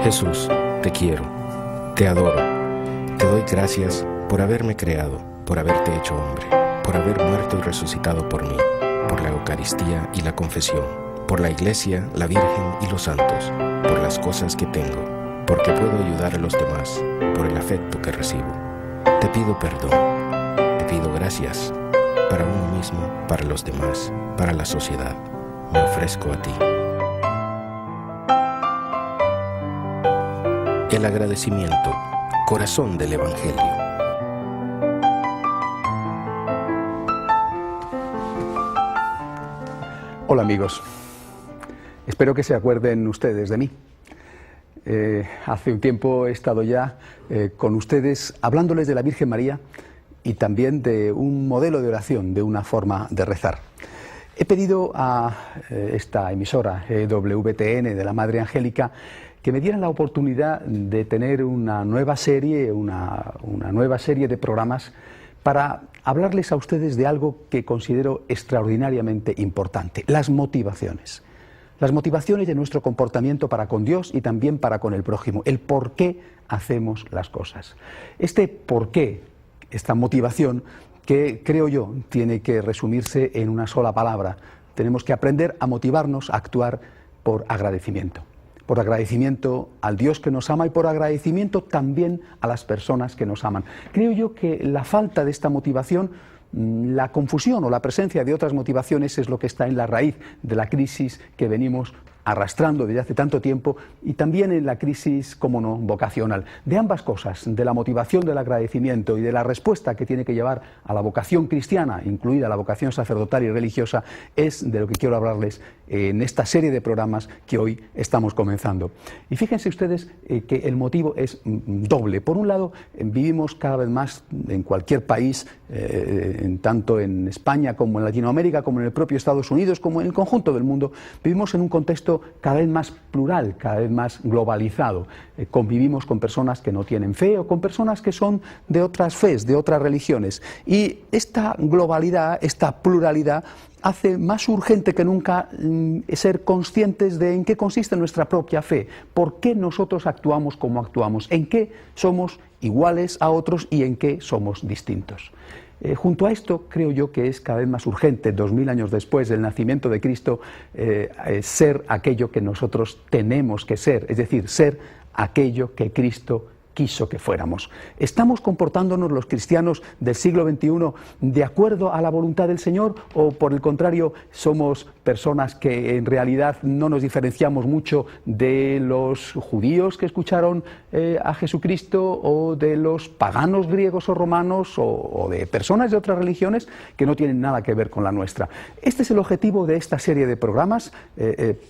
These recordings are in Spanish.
Jesús, te quiero, te adoro, te doy gracias por haberme creado, por haberte hecho hombre, por haber muerto y resucitado por mí, por la Eucaristía y la confesión, por la Iglesia, la Virgen y los santos, por las cosas que tengo, porque puedo ayudar a los demás, por el afecto que recibo. Te pido perdón, te pido gracias, para uno mismo, para los demás, para la sociedad. Me ofrezco a ti. El agradecimiento, corazón del Evangelio. Hola amigos, espero que se acuerden ustedes de mí. Hace un tiempo he estado ya con ustedes hablándoles de la Virgen María y también de un modelo de oración, de una forma de rezar. He pedido a esta emisora EWTN de la Madre Angélica que me dieran la oportunidad de tener una nueva serie de programas para hablarles a ustedes de algo que considero extraordinariamente importante: las motivaciones. Las motivaciones de nuestro comportamiento para con Dios y también para con el prójimo, el por qué hacemos las cosas. Este por qué, esta motivación, que creo yo tiene que resumirse en una sola palabra. Tenemos que aprender a motivarnos a actuar por agradecimiento. Por agradecimiento al Dios que nos ama y por agradecimiento también a las personas que nos aman. Creo yo que la falta de esta motivación, la confusión o la presencia de otras motivaciones es lo que está en la raíz de la crisis que venimos arrastrando desde hace tanto tiempo y también en la crisis, como no, vocacional. De ambas cosas, de la motivación del agradecimiento y de la respuesta que tiene que llevar a la vocación cristiana, incluida la vocación sacerdotal y religiosa, es de lo que quiero hablarles en esta serie de programas que hoy estamos comenzando. Y fíjense ustedes que el motivo es doble. Por un lado, vivimos cada vez más en cualquier país, tanto en España como en Latinoamérica, como en el propio Estados Unidos, como en el conjunto del mundo, vivimos en un contexto cada vez más plural, cada vez más globalizado. Convivimos con personas que no tienen fe o con personas que son de otras fes, de otras religiones. Y esta globalidad, esta pluralidad, hace más urgente que nunca ser conscientes de en qué consiste nuestra propia fe, por qué nosotros actuamos como actuamos, en qué somos iguales a otros y en qué somos distintos. Junto a esto, creo yo que es cada vez más urgente, 2000 años después del nacimiento de Cristo, ser aquello que nosotros tenemos que ser, es decir, ser aquello que Cristo quiso que fuéramos. ¿Estamos comportándonos los cristianos del siglo XXI de acuerdo a la voluntad del Señor o, por el contrario, somos personas que en realidad no nos diferenciamos mucho de los judíos que escucharon a Jesucristo o de los paganos griegos o romanos o de personas de otras religiones que no tienen nada que ver con la nuestra? Este es el objetivo de esta serie de programas,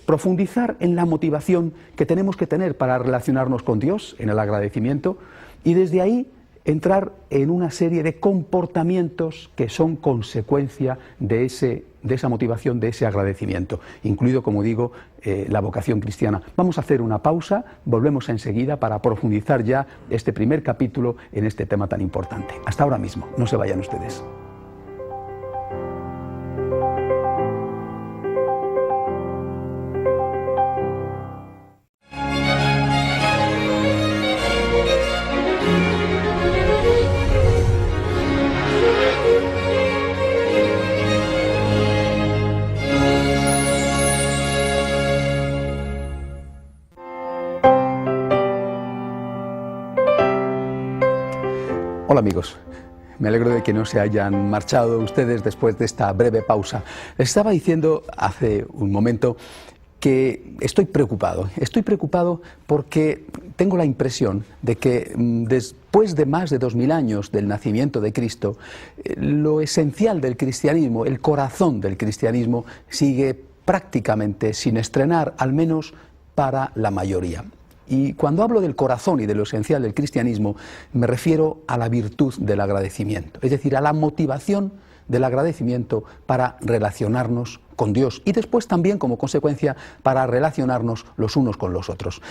profundizar en la motivación que tenemos que tener para relacionarnos con Dios, en el agradecimiento, y desde ahí entrar en una serie de comportamientos que son consecuencia de esa motivación, de ese agradecimiento, incluido, como digo, la vocación cristiana. Vamos a hacer una pausa, volvemos enseguida para profundizar ya este primer capítulo en este tema tan importante. Hasta ahora mismo, no se vayan ustedes. Hola amigos, me alegro de que no se hayan marchado ustedes después de esta breve pausa. Les estaba diciendo hace un momento que estoy preocupado porque tengo la impresión de que después de más de 2000 años del nacimiento de Cristo, lo esencial del cristianismo, el corazón del cristianismo, sigue prácticamente sin estrenar, al menos para la mayoría. Y cuando hablo del corazón y de lo esencial del cristianismo, me refiero a la virtud del agradecimiento, es decir, a la motivación del agradecimiento para relacionarnos con Dios y después también, como consecuencia, para relacionarnos los unos con los otros.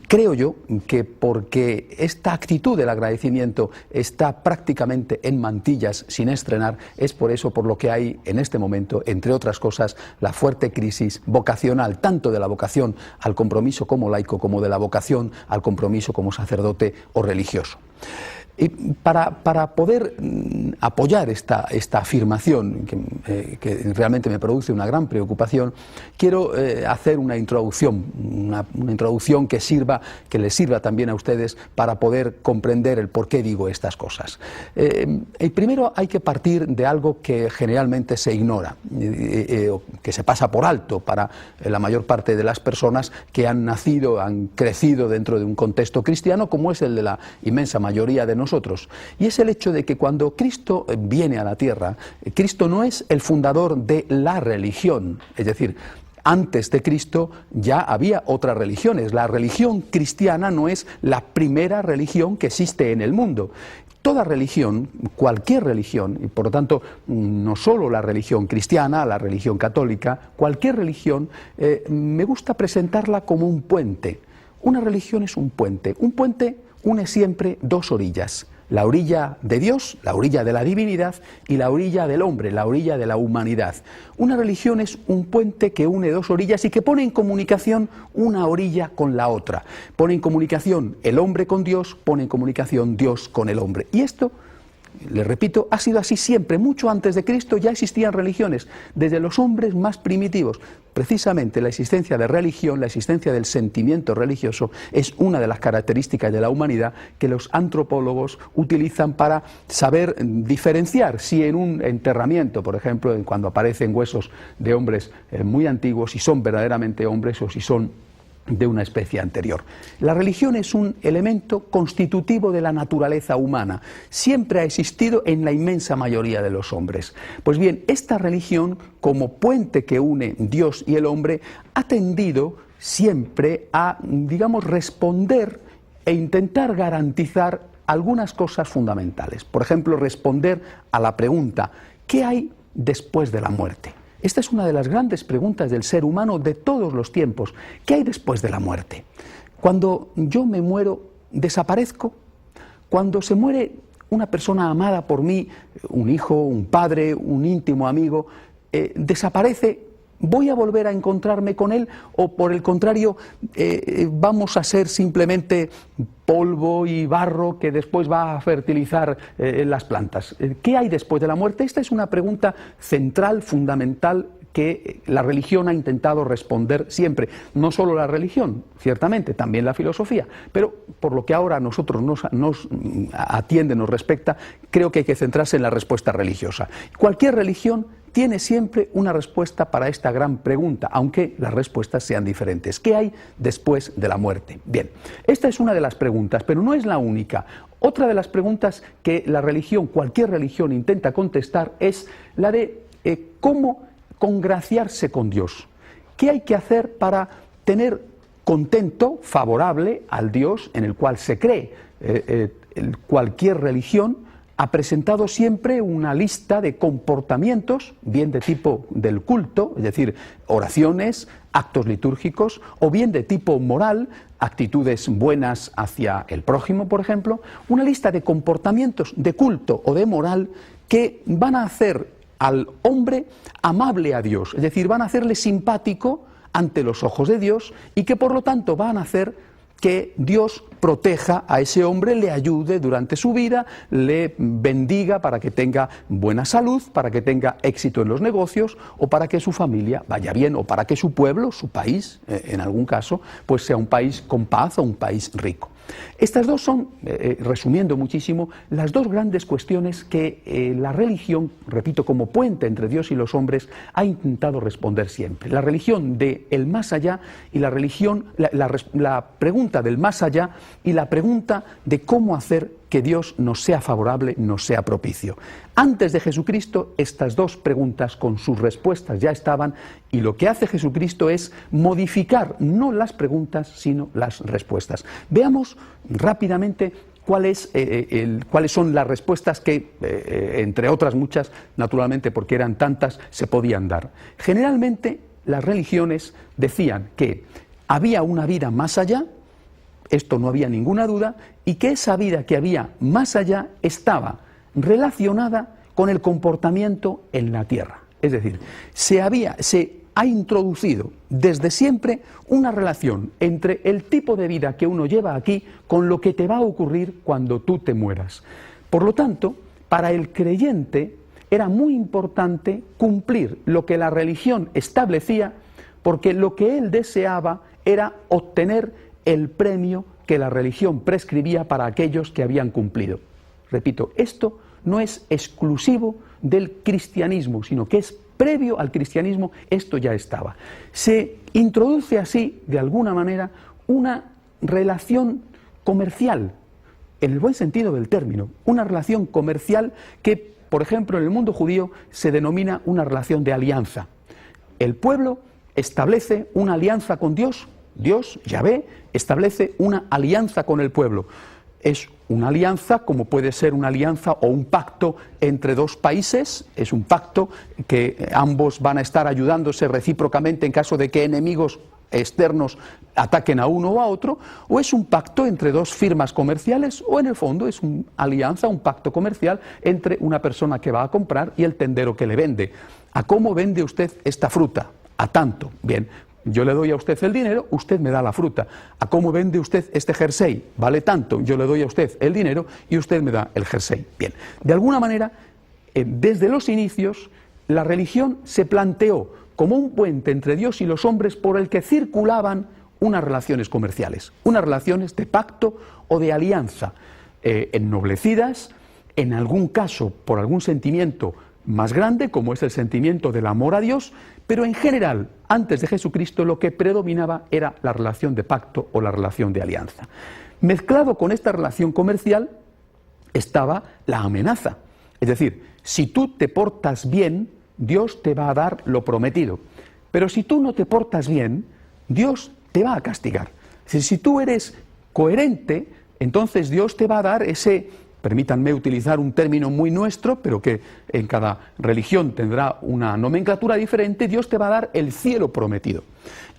Creo yo que porque esta actitud del agradecimiento está prácticamente en mantillas, sin estrenar, es por eso por lo que hay en este momento, entre otras cosas, la fuerte crisis vocacional, tanto de la vocación al compromiso como laico, como de la vocación al compromiso como sacerdote o religioso. Y para poder apoyar esta afirmación, que realmente me produce una gran preocupación, quiero hacer una introducción que les sirva también a ustedes para poder comprender el por qué digo estas cosas. Primero hay que partir de algo que generalmente se ignora, que se pasa por alto para la mayor parte de las personas que han nacido, han crecido dentro de un contexto cristiano, como es el de la inmensa mayoría de nosotros, y es el hecho de que cuando Cristo viene a la tierra, Cristo no es el fundador de la religión, es decir, antes de Cristo ya había otras religiones. La religión cristiana no es la primera religión que existe en el mundo. Toda religión, cualquier religión, y por lo tanto no solo la religión cristiana, la religión católica, cualquier religión, me gusta presentarla como un puente. Una religión es un puente. Un puente une siempre dos orillas, la orilla de Dios, la orilla de la divinidad, y la orilla del hombre, la orilla de la humanidad. Una religión es un puente que une dos orillas y que pone en comunicación una orilla con la otra. Pone en comunicación el hombre con Dios, pone en comunicación Dios con el hombre. Y esto, les repito, ha sido así siempre. Mucho antes de Cristo ya existían religiones, desde los hombres más primitivos. Precisamente la existencia de religión, la existencia del sentimiento religioso, es una de las características de la humanidad que los antropólogos utilizan para saber diferenciar si en un enterramiento, por ejemplo, cuando aparecen huesos de hombres muy antiguos, si son verdaderamente hombres o si son de una especie anterior. La religión es un elemento constitutivo de la naturaleza humana. Siempre ha existido en la inmensa mayoría de los hombres. Pues bien, esta religión, como puente que une Dios y el hombre, ha tendido siempre a, digamos, responder e intentar garantizar algunas cosas fundamentales. Por ejemplo, responder a la pregunta: ¿qué hay después de la muerte? Esta es una de las grandes preguntas del ser humano de todos los tiempos. ¿Qué hay después de la muerte? Cuando yo me muero, ¿desaparezco? Cuando se muere una persona amada por mí, un hijo, un padre, un íntimo amigo, ¿desaparece? ¿Voy a volver a encontrarme con él? ¿O por el contrario, vamos a ser simplemente polvo y barro que después va a fertilizar las plantas? ¿Qué hay después de la muerte? Esta es una pregunta central, fundamental, que la religión ha intentado responder siempre. No solo la religión, ciertamente, también la filosofía, pero por lo que ahora a nosotros nos atiende, nos respecta, creo que hay que centrarse en la respuesta religiosa. Cualquier religión tiene siempre una respuesta para esta gran pregunta, aunque las respuestas sean diferentes. ¿Qué hay después de la muerte? Bien, esta es una de las preguntas, pero no es la única. Otra de las preguntas que la religión, cualquier religión, intenta contestar es la de cómo congraciarse con Dios. ¿Qué hay que hacer para tener contento, favorable al Dios en el cual se cree? Cualquier religión ha presentado siempre una lista de comportamientos, bien de tipo del culto, es decir, oraciones, actos litúrgicos, o bien de tipo moral, actitudes buenas hacia el prójimo, por ejemplo, una lista de comportamientos de culto o de moral que van a hacer al hombre amable a Dios, es decir, van a hacerle simpático ante los ojos de Dios y que por lo tanto van a hacer que Dios proteja a ese hombre, le ayude durante su vida, le bendiga para que tenga buena salud, para que tenga éxito en los negocios o para que su familia vaya bien o para que su pueblo, su país, en algún caso, pues sea un país con paz o un país rico. Estas dos son, resumiendo muchísimo, las dos grandes cuestiones que la religión, repito, como puente entre Dios y los hombres, ha intentado responder siempre. La religión del más allá y la religión, la pregunta del más allá y la pregunta de cómo hacer que Dios nos sea favorable, nos sea propicio. Antes de Jesucristo, estas dos preguntas con sus respuestas ya estaban, y lo que hace Jesucristo es modificar no las preguntas, sino las respuestas. Veamos rápidamente cuáles son las respuestas que, entre otras muchas, naturalmente porque eran tantas, se podían dar. Generalmente las religiones decían que había una vida más allá, esto no había ninguna duda, y que esa vida que había más allá estaba relacionada con el comportamiento en la tierra. Es decir, se ha introducido desde siempre una relación entre el tipo de vida que uno lleva aquí con lo que te va a ocurrir cuando tú te mueras. Por lo tanto, para el creyente era muy importante cumplir lo que la religión establecía, porque lo que él deseaba era obtener el premio que la religión prescribía para aquellos que habían cumplido. Repito, esto no es exclusivo del cristianismo, sino que es previo al cristianismo, esto ya estaba. Se introduce así, de alguna manera, una relación comercial, en el buen sentido del término, una relación comercial que, por ejemplo, en el mundo judío se denomina una relación de alianza. El pueblo establece una alianza con Dios, Dios, Yahvé, establece una alianza con el pueblo. Es una alianza como puede ser una alianza o un pacto entre dos países, es un pacto que ambos van a estar ayudándose recíprocamente en caso de que enemigos externos ataquen a uno o a otro, o es un pacto entre dos firmas comerciales, o en el fondo es una alianza, un pacto comercial entre una persona que va a comprar y el tendero que le vende. ¿A cómo vende usted esta fruta? A tanto. Bien, yo le doy a usted el dinero, usted me da la fruta. ¿A cómo vende usted este jersey? Vale tanto, yo le doy a usted el dinero y usted me da el jersey. Bien, de alguna manera, desde los inicios, la religión se planteó como un puente entre Dios y los hombres por el que circulaban unas relaciones comerciales, unas relaciones de pacto o de alianza, ennoblecidas, en algún caso por algún sentimiento más grande, como es el sentimiento del amor a Dios, pero en general, antes de Jesucristo, lo que predominaba era la relación de pacto o la relación de alianza. Mezclado con esta relación comercial estaba la amenaza. Es decir, si tú te portas bien, Dios te va a dar lo prometido. Pero si tú no te portas bien, Dios te va a castigar. Si tú eres coherente, entonces Dios te va a dar ese, permítanme utilizar un término muy nuestro, pero que en cada religión tendrá una nomenclatura diferente, Dios te va a dar el cielo prometido.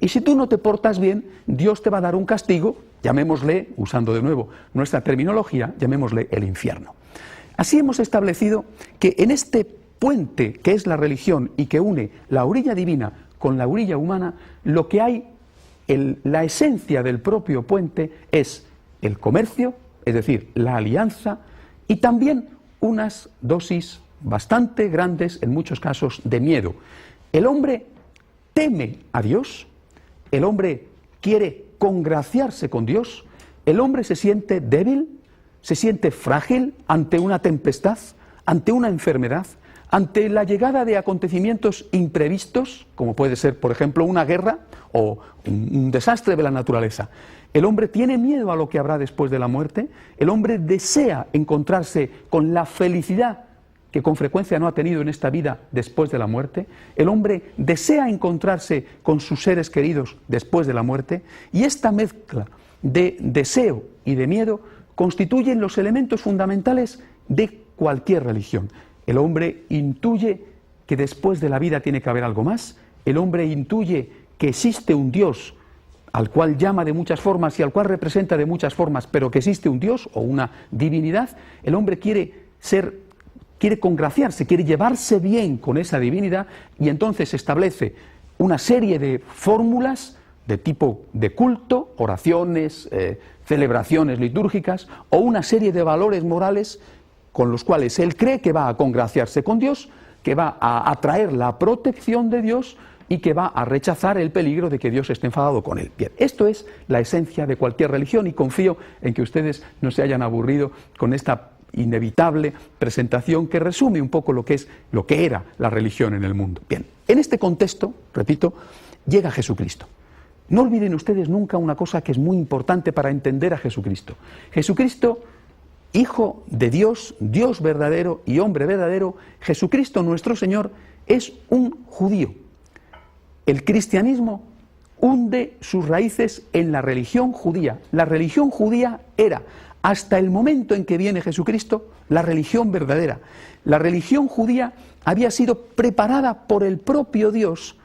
Y si tú no te portas bien, Dios te va a dar un castigo, llamémosle, usando de nuevo nuestra terminología, llamémosle el infierno. Así hemos establecido que en este puente que es la religión y que une la orilla divina con la orilla humana, lo que hay, la esencia del propio puente es el comercio, es decir, la alianza, y también unas dosis bastante grandes, en muchos casos, de miedo. El hombre teme a Dios, el hombre quiere congraciarse con Dios, el hombre se siente débil, se siente frágil ante una tempestad, ante una enfermedad, ante la llegada de acontecimientos imprevistos, como puede ser, por ejemplo, una guerra o un desastre de la naturaleza. El hombre tiene miedo a lo que habrá después de la muerte, el hombre desea encontrarse con la felicidad que con frecuencia no ha tenido en esta vida después de la muerte, el hombre desea encontrarse con sus seres queridos después de la muerte, y esta mezcla de deseo y de miedo constituyen los elementos fundamentales de cualquier religión. El hombre intuye que después de la vida tiene que haber algo más, el hombre intuye que existe un Dios al cual llama de muchas formas y al cual representa de muchas formas, pero que existe un Dios o una divinidad. El hombre quiere congraciarse, quiere llevarse bien con esa divinidad, y entonces establece una serie de fórmulas de tipo de culto, oraciones, celebraciones litúrgicas, o una serie de valores morales con los cuales él cree que va a congraciarse con Dios, que va a atraer la protección de Dios y que va a rechazar el peligro de que Dios esté enfadado con él. Bien, esto es la esencia de cualquier religión, y confío en que ustedes no se hayan aburrido con esta inevitable presentación que resume un poco lo que era la religión en el mundo. Bien, en este contexto, repito, llega Jesucristo. No olviden ustedes nunca una cosa que es muy importante para entender a Jesucristo. Jesucristo, Hijo de Dios, Dios verdadero y hombre verdadero, Jesucristo nuestro Señor, es un judío. El cristianismo hunde sus raíces en la religión judía. La religión judía era hasta el momento en que viene Jesucristo, la religión verdadera. La religión judía había sido preparada por el propio Dios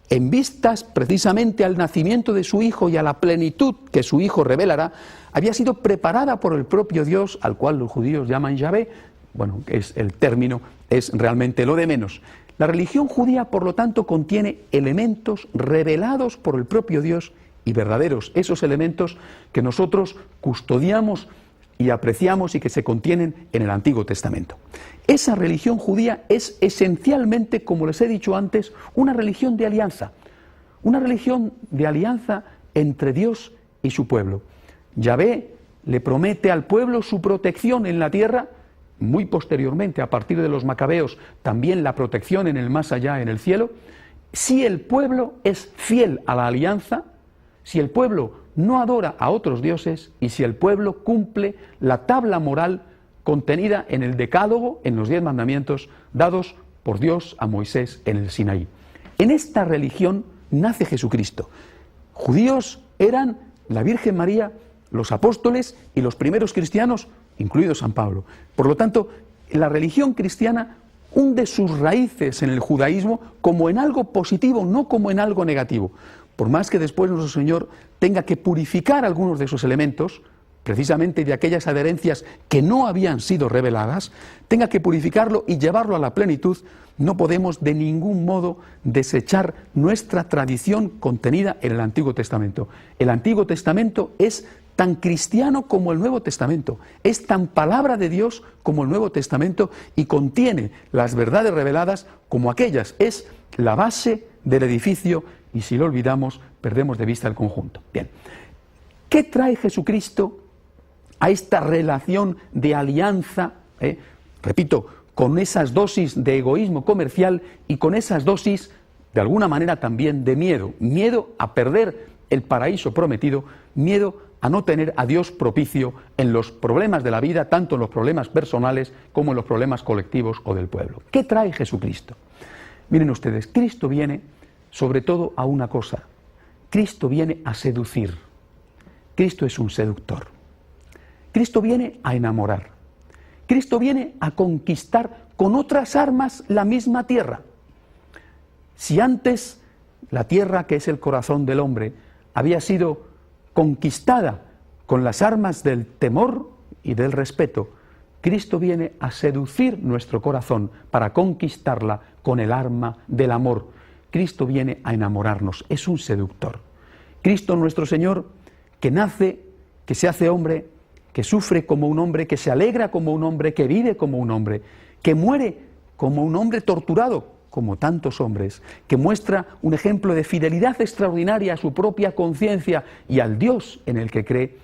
en vistas precisamente al nacimiento de su Hijo y a la plenitud que su Hijo revelará. Había sido preparada por el propio Dios, al cual los judíos llaman Yahvé. Bueno, es el término, es realmente lo de menos. La religión judía, por lo tanto, contiene elementos revelados por el propio Dios y verdaderos, esos elementos que nosotros custodiamos y apreciamos y que se contienen en el Antiguo Testamento. Esa religión judía es esencialmente, como les he dicho antes, una religión de alianza entre Dios y su pueblo. Yahvé le promete al pueblo su protección en la tierra, muy posteriormente, a partir de los macabeos, también la protección en el más allá, en el cielo, si el pueblo es fiel a la alianza, si el pueblo no adora a otros dioses y si el pueblo cumple la tabla moral contenida en el Decálogo, en los 10 mandamientos dados por Dios a Moisés en el Sinaí. En esta religión nace Jesucristo. Judíos eran la Virgen María, los apóstoles y los primeros cristianos, incluido San Pablo. Por lo tanto, la religión cristiana hunde sus raíces en el judaísmo como en algo positivo, no como en algo negativo. Por más que después nuestro Señor tenga que purificar algunos de esos elementos, precisamente de aquellas adherencias que no habían sido reveladas, tenga que purificarlo y llevarlo a la plenitud, no podemos de ningún modo desechar nuestra tradición contenida en el Antiguo Testamento. El Antiguo Testamento es tan cristiano como el Nuevo Testamento, es tan palabra de Dios como el Nuevo Testamento y contiene las verdades reveladas como aquellas. Es la base del edificio y si lo olvidamos perdemos de vista el conjunto. Bien, ¿qué trae Jesucristo a esta relación de alianza? Repito, con esas dosis de egoísmo comercial y con esas dosis, de alguna manera también, de miedo. Miedo a perder el paraíso prometido, miedo a no tener a Dios propicio en los problemas de la vida, tanto en los problemas personales como en los problemas colectivos o del pueblo. ¿Qué trae Jesucristo? Miren ustedes, Cristo viene sobre todo a una cosa. Cristo viene a seducir. Cristo es un seductor. Cristo viene a enamorar. Cristo viene a conquistar con otras armas la misma tierra. Si antes la tierra, que es el corazón del hombre, había sido conquistada con las armas del temor y del respeto, Cristo viene a seducir nuestro corazón para conquistarla con el arma del amor. Cristo viene a enamorarnos, es un seductor. Cristo nuestro Señor, que nace, que se hace hombre, que sufre como un hombre, que se alegra como un hombre, que vive como un hombre, que muere como un hombre torturado, como tantos hombres, que muestra un ejemplo de fidelidad extraordinaria a su propia conciencia y al Dios en el que cree,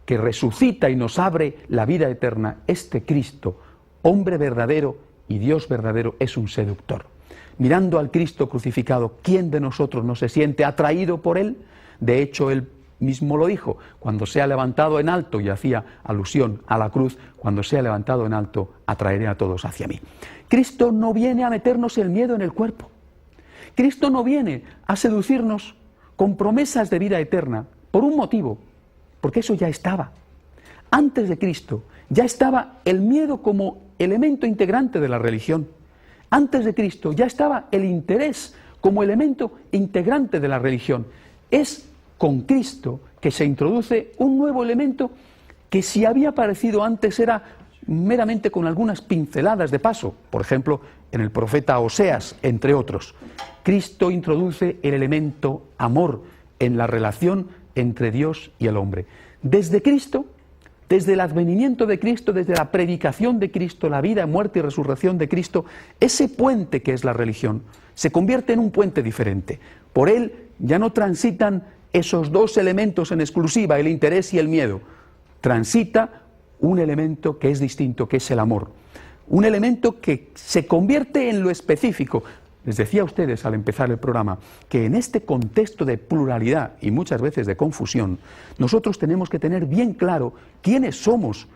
que resucita y nos abre la vida eterna. Este Cristo, hombre verdadero y Dios verdadero, es un seductor. Mirando al Cristo crucificado, ¿quién de nosotros no se siente atraído por Él? De hecho, Él mismo lo dijo, cuando sea levantado en alto, y hacía alusión a la cruz, cuando sea levantado en alto, atraeré a todos hacia mí. Cristo no viene a meternos el miedo en el cuerpo. Cristo no viene a seducirnos con promesas de vida eterna, por un motivo, porque eso ya estaba. Antes de Cristo ya estaba el miedo como elemento integrante de la religión. Antes de Cristo ya estaba el interés como elemento integrante de la religión. Es con Cristo que se introduce un nuevo elemento que si había aparecido antes era meramente con algunas pinceladas de paso, por ejemplo, en el profeta Oseas, entre otros. Cristo introduce el elemento amor en la relación entre Dios y el hombre. Desde Cristo, desde el advenimiento de Cristo, desde la predicación de Cristo, la vida, muerte y resurrección de Cristo, ese puente que es la religión se convierte en un puente diferente. Por él ya no transitan esos dos elementos en exclusiva, el interés y el miedo. Transita un elemento que es distinto, que es el amor. Un elemento que se convierte en lo específico. Les decía a ustedes al empezar el programa que en este contexto de pluralidad y muchas veces de confusión, nosotros tenemos que tener bien claro quiénes somos,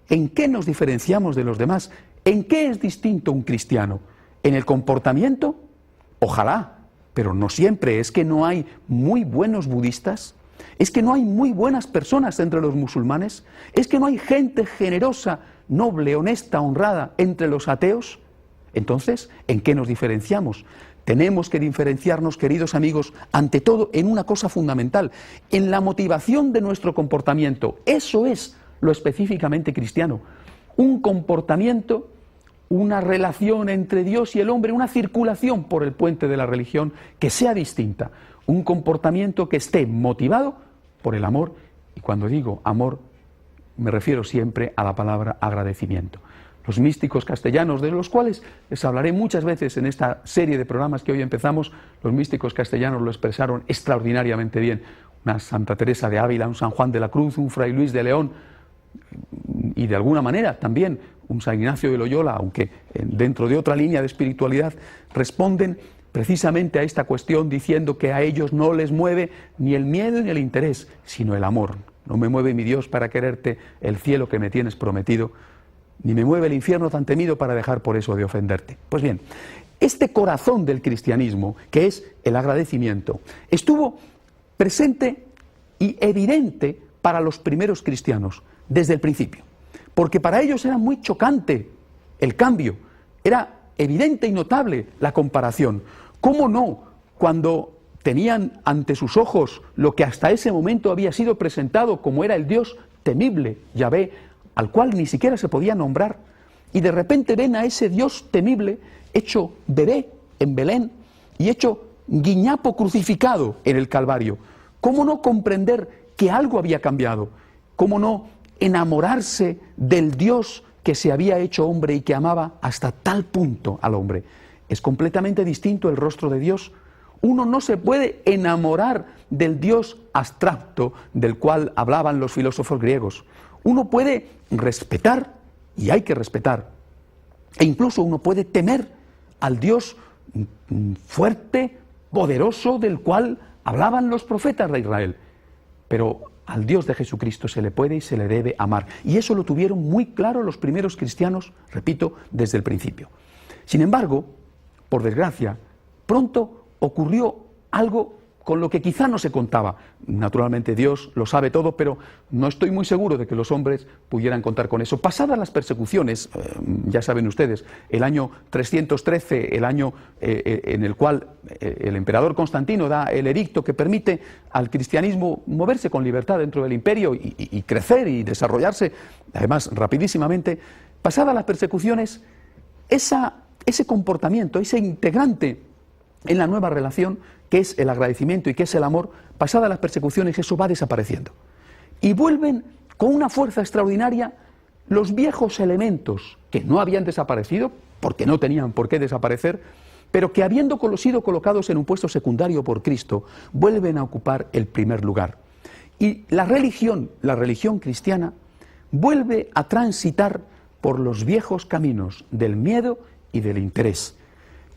en qué nos diferenciamos de los demás, en qué es distinto un cristiano. ¿En el comportamiento? Ojalá, pero no siempre. ¿Es que no hay muy buenos budistas? ¿Es que no hay muy buenas personas entre los musulmanes? ¿Es que no hay gente generosa, noble, honesta, honrada entre los ateos? Entonces, ¿en qué nos diferenciamos? Tenemos que diferenciarnos, queridos amigos, ante todo en una cosa fundamental, en la motivación de nuestro comportamiento. Eso es lo específicamente cristiano. Un comportamiento, una relación entre Dios y el hombre, una circulación por el puente de la religión que sea distinta. Un comportamiento que esté motivado por el amor. Y cuando digo amor, me refiero siempre a la palabra agradecimiento. Los místicos castellanos, de los cuales les hablaré muchas veces en esta serie de programas que hoy empezamos, los místicos castellanos lo expresaron extraordinariamente bien. Una Santa Teresa de Ávila, un San Juan de la Cruz, un Fray Luis de León y de alguna manera también un San Ignacio de Loyola, aunque dentro de otra línea de espiritualidad, responden precisamente a esta cuestión diciendo que a ellos no les mueve ni el miedo ni el interés, sino el amor. No me mueve mi Dios para quererte el cielo que me tienes prometido, ni me mueve el infierno tan temido para dejar por eso de ofenderte. Pues bien, este corazón del cristianismo, que es el agradecimiento, estuvo presente y evidente para los primeros cristianos desde el principio, porque para ellos era muy chocante el cambio, era evidente y notable la comparación. ¿Cómo no, cuando tenían ante sus ojos lo que hasta ese momento había sido presentado como era el Dios temible, Yahvé, al cual ni siquiera se podía nombrar, y de repente ven a ese Dios temible hecho bebé en Belén y hecho guiñapo crucificado en el Calvario? ¿Cómo no comprender que algo había cambiado? ¿Cómo no enamorarse del Dios que se había hecho hombre y que amaba hasta tal punto al hombre? Es completamente distinto el rostro de Dios. Uno no se puede enamorar del Dios abstracto del cual hablaban los filósofos griegos. Uno puede respetar, y hay que respetar, e incluso uno puede temer al Dios fuerte, poderoso, del cual hablaban los profetas de Israel. Pero al Dios de Jesucristo se le puede y se le debe amar. Y eso lo tuvieron muy claro los primeros cristianos, repito, desde el principio. Sin embargo, por desgracia, pronto ocurrió algo con lo que quizá no se contaba. Naturalmente Dios lo sabe todo, pero no estoy muy seguro de que los hombres pudieran contar con eso. Pasadas las persecuciones, ya saben ustedes, el año 313, el año en el cual el emperador Constantino da el edicto que permite al cristianismo moverse con libertad dentro del imperio y crecer y desarrollarse, además rapidísimamente. Pasadas las persecuciones, ese comportamiento, ese integrante en la nueva relación, que es el agradecimiento y que es el amor, pasadas las persecuciones, eso va desapareciendo. Y vuelven con una fuerza extraordinaria los viejos elementos que no habían desaparecido, porque no tenían por qué desaparecer, pero que habiendo sido colocados en un puesto secundario por Cristo, vuelven a ocupar el primer lugar. Y la religión cristiana, vuelve a transitar por los viejos caminos del miedo y del interés.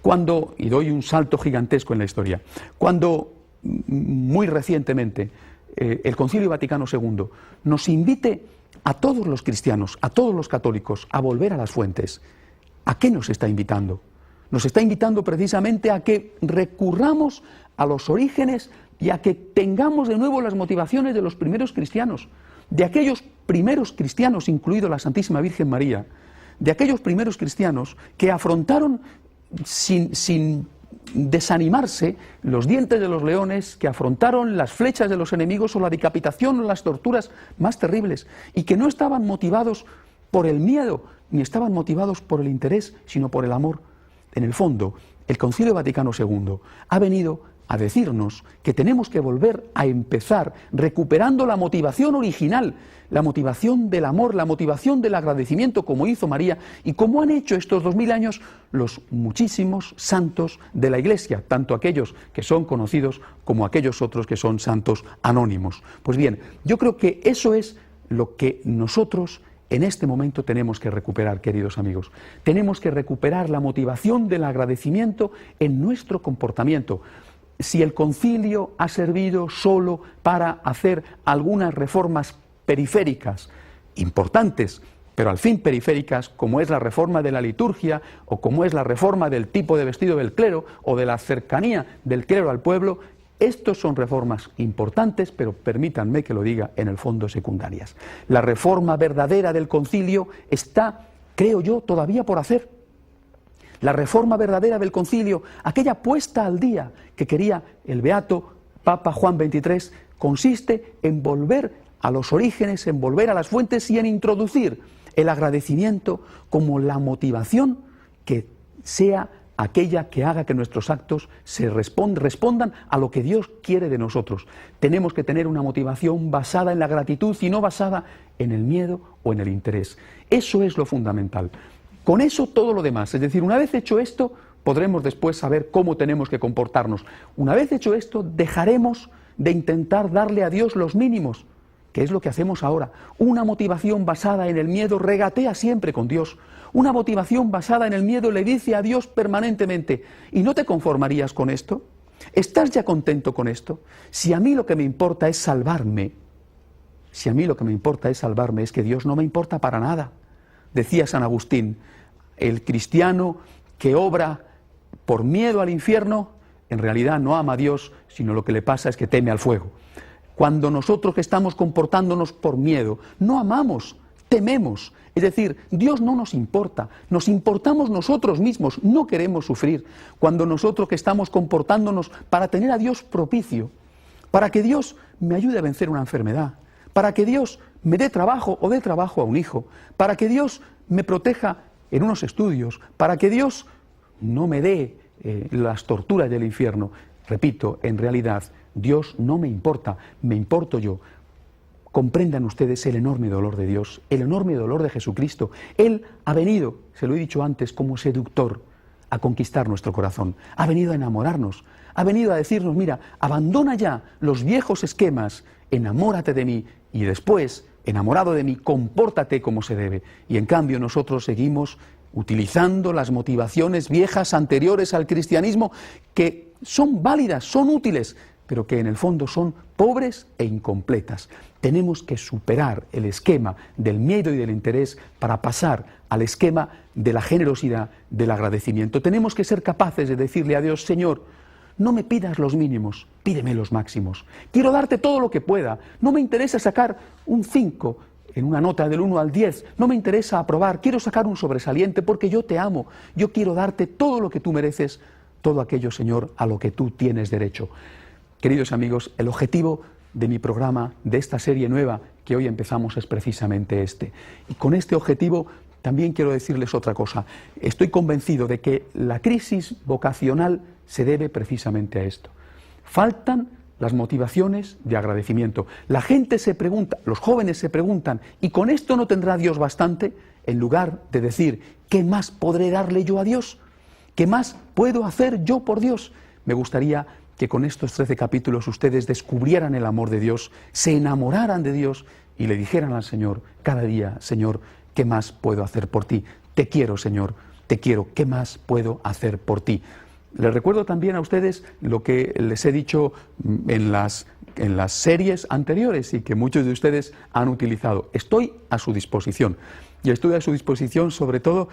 Cuando, y doy un salto gigantesco en la historia, cuando muy recientemente el Concilio Vaticano II nos invite a todos los cristianos, a todos los católicos, a volver a las fuentes, ¿a qué nos está invitando? Nos está invitando precisamente a que recurramos a los orígenes y a que tengamos de nuevo las motivaciones de los primeros cristianos, de aquellos primeros cristianos, incluido la Santísima Virgen María, de aquellos primeros cristianos que afrontaron sin desanimarse los dientes de los leones, que afrontaron las flechas de los enemigos o la decapitación o las torturas más terribles, y que no estaban motivados por el miedo, ni estaban motivados por el interés, sino por el amor. En el fondo, el Concilio Vaticano II ha venido a decirnos que tenemos que volver a empezar recuperando la motivación original, la motivación del amor, la motivación del agradecimiento, como hizo María y como han hecho estos 2000 años los muchísimos santos de la Iglesia, tanto aquellos que son conocidos como aquellos otros que son santos anónimos. Pues bien, yo creo que eso es lo que nosotros en este momento tenemos que recuperar, queridos amigos. Tenemos que recuperar la motivación del agradecimiento en nuestro comportamiento. Si el concilio ha servido solo para hacer algunas reformas periféricas, importantes, pero al fin periféricas, como es la reforma de la liturgia, o como es la reforma del tipo de vestido del clero, o de la cercanía del clero al pueblo, Estos son reformas importantes, pero permítanme que lo diga, en el fondo secundarias. La reforma verdadera del concilio está, creo yo, todavía por hacer. La reforma verdadera del concilio, aquella puesta al día que quería el beato Papa Juan XXIII, consiste en volver a los orígenes, en volver a las fuentes y en introducir el agradecimiento como la motivación que sea aquella que haga que nuestros actos respondan a lo que Dios quiere de nosotros. Tenemos que tener una motivación basada en la gratitud y no basada en el miedo o en el interés. Eso es lo fundamental. Con eso todo lo demás, es decir, una vez hecho esto, podremos después saber cómo tenemos que comportarnos. Una vez hecho esto, dejaremos de intentar darle a Dios los mínimos, que es lo que hacemos ahora. Una motivación basada en el miedo regatea siempre con Dios. Una motivación basada en el miedo le dice a Dios permanentemente: ¿y no te conformarías con esto? ¿Estás ya contento con esto? Si a mí lo que me importa es salvarme, es que Dios no me importa para nada. Decía San Agustín, el cristiano que obra por miedo al infierno, en realidad no ama a Dios, sino lo que le pasa es que teme al fuego. Cuando nosotros que estamos comportándonos por miedo, no amamos, tememos. Es decir, Dios no nos importa, nos importamos nosotros mismos, no queremos sufrir. Cuando nosotros que estamos comportándonos para tener a Dios propicio, para que Dios me ayude a vencer una enfermedad, para que Dios me dé trabajo o dé trabajo a un hijo, para que Dios me proteja en unos estudios, para que Dios no me dé las torturas del infierno. Repito, en realidad, Dios no me importa, me importo yo. Comprendan ustedes el enorme dolor de Dios, el enorme dolor de Jesucristo. Él ha venido, se lo he dicho antes, como seductor a conquistar nuestro corazón. Ha venido a enamorarnos, ha venido a decirnos: mira, abandona ya los viejos esquemas, enamórate de mí y después, enamorado de mí, compórtate como se debe. Y en cambio nosotros seguimos utilizando las motivaciones viejas anteriores al cristianismo, que son válidas, son útiles, pero que en el fondo son pobres e incompletas. Tenemos que superar el esquema del miedo y del interés para pasar al esquema de la generosidad, del agradecimiento. Tenemos que ser capaces de decirle a Dios: Señor, no me pidas los mínimos, pídeme los máximos. Quiero darte todo lo que pueda. No me interesa sacar un 5 en una nota del 1 al 10. No me interesa aprobar. Quiero sacar un sobresaliente porque yo te amo. Yo quiero darte todo lo que tú mereces, todo aquello, Señor, a lo que tú tienes derecho. Queridos amigos, el objetivo de mi programa, de esta serie nueva que hoy empezamos, es precisamente este. Y con este objetivo también quiero decirles otra cosa. Estoy convencido de que la crisis vocacional se debe precisamente a esto. Faltan las motivaciones de agradecimiento. La gente se pregunta, los jóvenes se preguntan: ¿y con esto no tendrá Dios bastante? En lugar de decir: ¿qué más podré darle yo a Dios? ¿Qué más puedo hacer yo por Dios? Me gustaría que con estos 13 capítulos ustedes descubrieran el amor de Dios, se enamoraran de Dios y le dijeran al Señor cada día: Señor, ¿qué más puedo hacer por ti? Te quiero, Señor, te quiero, ¿qué más puedo hacer por ti? Les recuerdo también a ustedes lo que les he dicho en las series anteriores y que muchos de ustedes han utilizado. Estoy a su disposición. Y estoy a su disposición sobre todo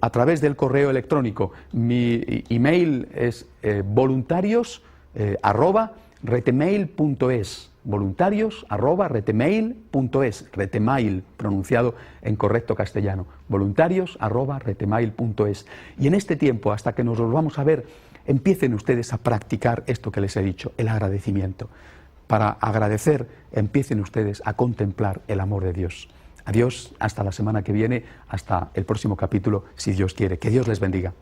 a través del correo electrónico. Mi email es voluntarios@retemail.es. voluntarios@retemail.es. Retemail, pronunciado en correcto castellano. voluntarios@retemail.es. Y en este tiempo, hasta que nos volvamos a ver, empiecen ustedes a practicar esto que les he dicho, el agradecimiento. Para agradecer, empiecen ustedes a contemplar el amor de Dios. Adiós, hasta la semana que viene, hasta el próximo capítulo, si Dios quiere. Que Dios les bendiga.